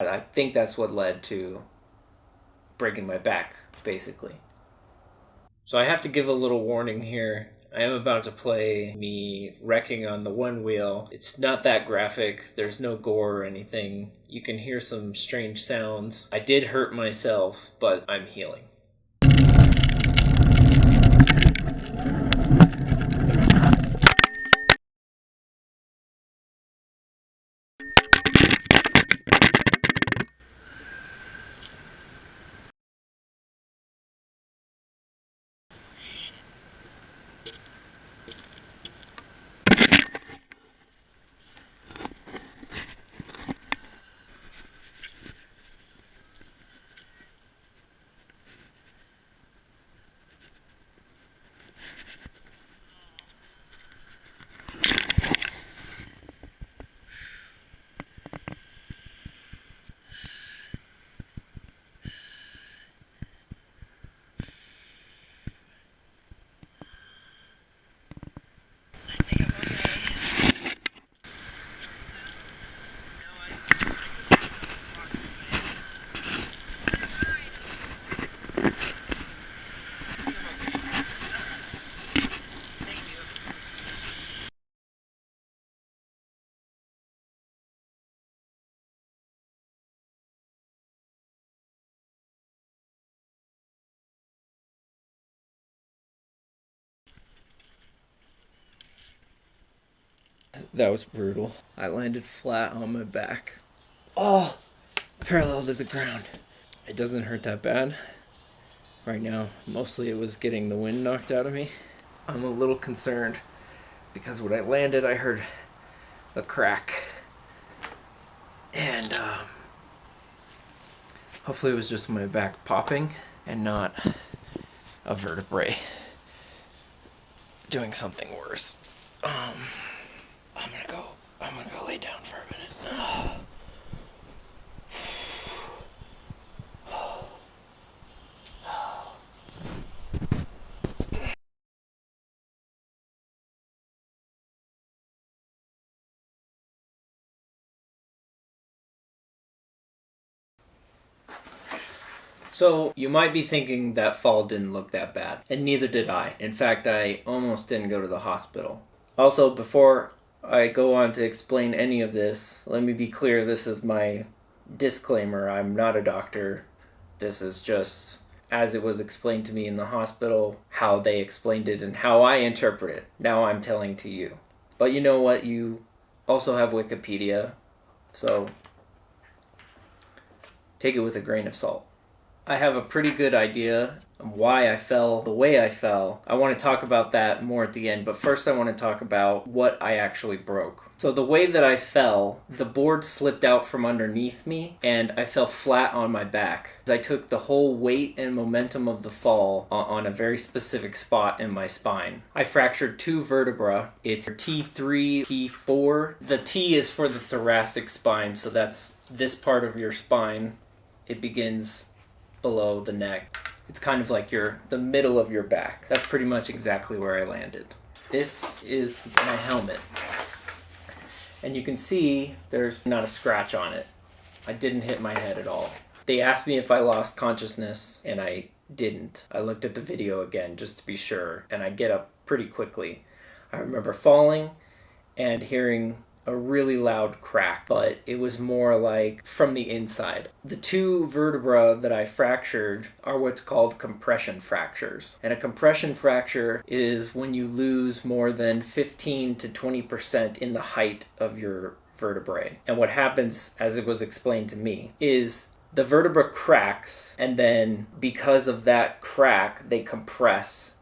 I think that's what led to breaking my back, basically. So I have to give a little warning here. I am about to play me wrecking on the Onewheel. It's not that graphic. There's no gore or anything. You can hear some strange sounds. I did hurt myself, but I'm healing. That was brutal. I landed flat on my back. Oh, parallel to the ground. It doesn't hurt that bad right now. Mostly it was getting the wind knocked out of me. I'm a little concerned because when I landed, I heard a crack. And hopefully it was just my back popping and not a vertebrae doing something worse. I'm gonna go lay down for a minute. So, you might be thinking that fall didn't look that bad, and neither did I. In fact, I almost didn't go to the hospital. Also, before I go on to explain any of this, let me be clear, this is my disclaimer. I'm not a doctor. This is just as it was explained to me in the hospital, how they explained it, and how I interpret it. Now I'm telling to you. But you know what? You also have Wikipedia, so take it with a grain of salt. I have a pretty good idea of why I fell the way I fell. I want to talk about that more at the end, but first I want to talk about what I actually broke. So the way that I fell, the board slipped out from underneath me and I fell flat on my back. I took the whole weight and momentum of the fall on a very specific spot in my spine. I fractured 2 vertebrae. It's T3, T4. The T is for the thoracic spine, so that's this part of your spine. It begins below the neck. It's kind of like the middle of your back. That's pretty much exactly where I landed. This is my helmet. And you can see there's not a scratch on it. I didn't hit my head at all. They asked me if I lost consciousness, and I didn't. I looked at the video again just to be sure, and I get up pretty quickly. I remember falling and hearing a really loud crack, but it was more like from the inside. The 2 vertebrae that I fractured are what's called compression fractures. And a compression fracture is when you lose more than 15 to 20% in the height of your vertebrae. And what happens, as it was explained to me, is the vertebra cracks, and then because of that crack, they compress.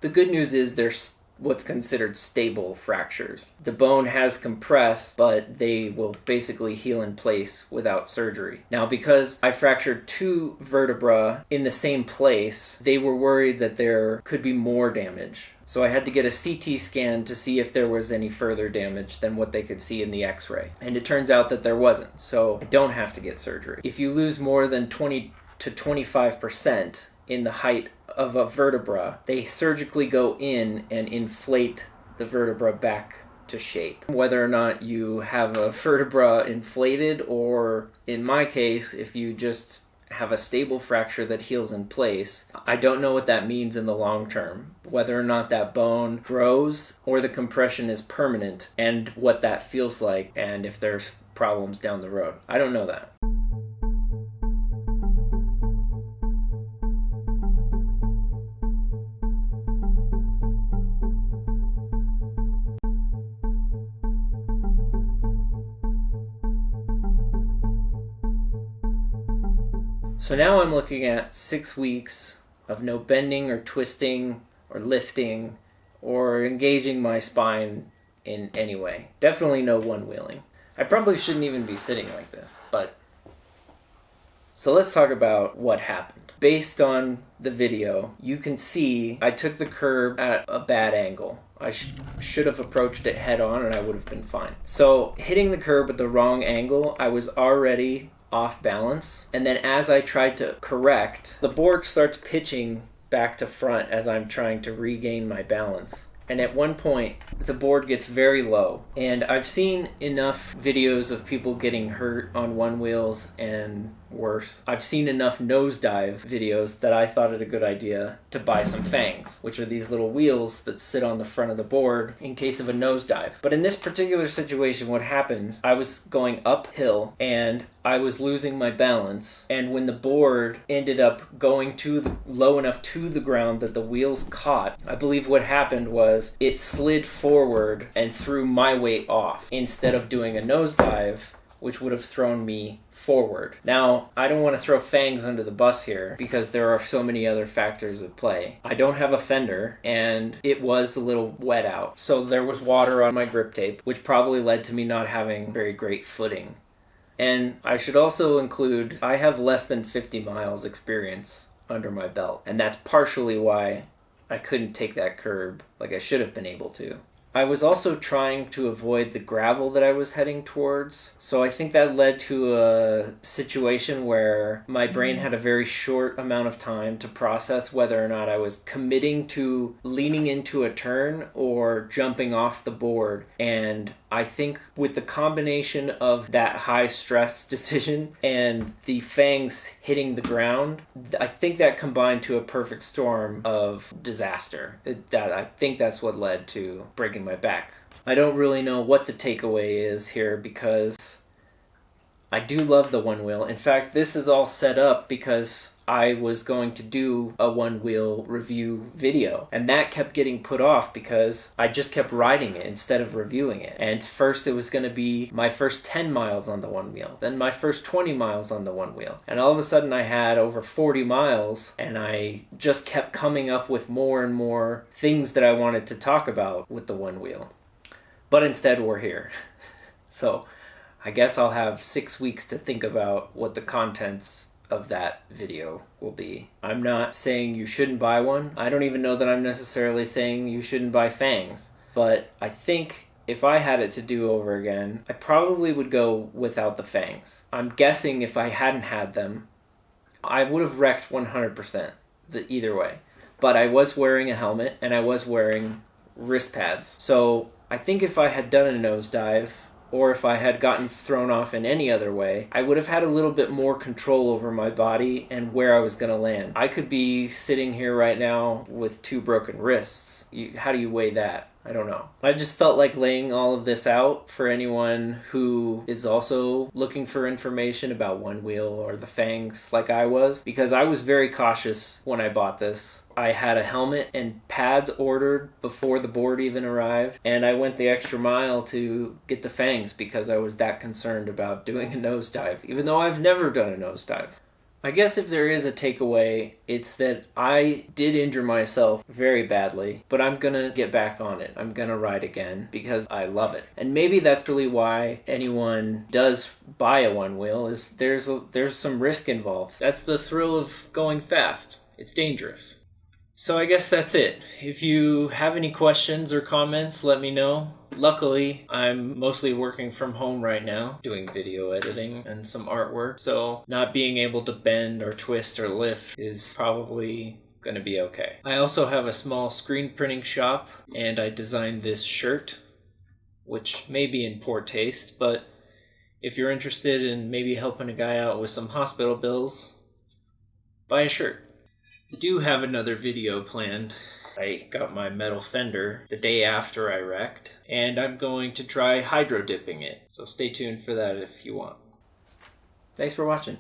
The good news is there's what's considered stable fractures. The bone has compressed, but they will basically heal in place without surgery. Now, because I fractured 2 vertebrae in the same place, they were worried that there could be more damage. So I had to get a CT scan to see if there was any further damage than what they could see in the X-ray. And it turns out that there wasn't, so I don't have to get surgery. If you lose more than 20 to 25% in the height of a vertebra, they surgically go in and inflate the vertebra back to shape. Whether or not you have a vertebra inflated, or in my case, if you just have a stable fracture that heals in place, I don't know what that means in the long term. Whether or not that bone grows or the compression is permanent, and what that feels like, and if there's problems down the road. I don't know that. So now I'm looking at 6 weeks of no bending or twisting or lifting or engaging my spine in any way. Definitely no one-wheeling. I probably shouldn't even be sitting like this, but... So let's talk about what happened. Based on the video, you can see I took the curb at a bad angle. I should have approached it head on and I would have been fine. So hitting the curb at the wrong angle, I was already off balance, and then as I tried to correct, the board starts pitching back to front as I'm trying to regain my balance. And at one point, the board gets very low. And I've seen enough videos of people getting hurt on one wheels and worse. I've seen enough nosedive videos that I thought it a good idea to buy some Fangs, which are these little wheels that sit on the front of the board in case of a nosedive. But in this particular situation, what happened, I was going uphill and I was losing my balance, and when the board ended up going low enough to the ground that the wheels caught, I believe what happened was it slid forward and threw my weight off instead of doing a nosedive, which would have thrown me forward. Now, I don't want to throw Fangs under the bus here because there are so many other factors at play. I don't have a fender, and it was a little wet out, so there was water on my grip tape, which probably led to me not having very great footing. And I should also include, I have less than 50 miles experience under my belt, and that's partially why I couldn't take that curb like I should have been able to. I was also trying to avoid the gravel that I was heading towards, so I think that led to a situation where my brain had a very short amount of time to process whether or not I was committing to leaning into a turn or jumping off the board. And I think with the combination of that high stress decision and the Fangs hitting the ground, I think that combined to a perfect storm of disaster. I think that's what led to breaking my back. I don't really know what the takeaway is here because I do love the one wheel. In fact, this is all set up because I was going to do a one wheel review video, and that kept getting put off because I just kept riding it instead of reviewing it. And first it was going to be my first 10 miles on the one wheel, then my first 20 miles on the one wheel, and all of a sudden I had over 40 miles, and I just kept coming up with more and more things that I wanted to talk about with the one wheel. But instead we're here. So I guess I'll have 6 weeks to think about what the contents of that video will be. I'm not saying you shouldn't buy one. I don't even know that I'm necessarily saying you shouldn't buy Fangs. But I think if I had it to do over again, I probably would go without the Fangs. I'm guessing if I hadn't had them, I would have wrecked 100% either way. But I was wearing a helmet and I was wearing wrist pads. So I think if I had done a nosedive, or if I had gotten thrown off in any other way, I would have had a little bit more control over my body and where I was going to land. I could be sitting here right now with 2 broken wrists. How do you weigh that? I don't know. I just felt like laying all of this out for anyone who is also looking for information about one wheel or the Fangs like I was, because I was very cautious when I bought this. I had a helmet and pads ordered before the board even arrived, and I went the extra mile to get the Fangs because I was that concerned about doing a nosedive, even though I've never done a nosedive. I guess if there is a takeaway, it's that I did injure myself very badly, but I'm gonna get back on it. I'm gonna ride again because I love it. And maybe that's really why anyone does buy a one wheel, is there's some risk involved. That's the thrill of going fast. It's dangerous. So I guess that's it. If you have any questions or comments, let me know. Luckily, I'm mostly working from home right now, doing video editing and some artwork, so not being able to bend or twist or lift is probably gonna be okay. I also have a small screen printing shop, and I designed this shirt, which may be in poor taste, but if you're interested in maybe helping a guy out with some hospital bills, buy a shirt. I do have another video planned. I got my metal fender the day after I wrecked, and I'm going to try hydro dipping it. So stay tuned for that if you want. Thanks for watching.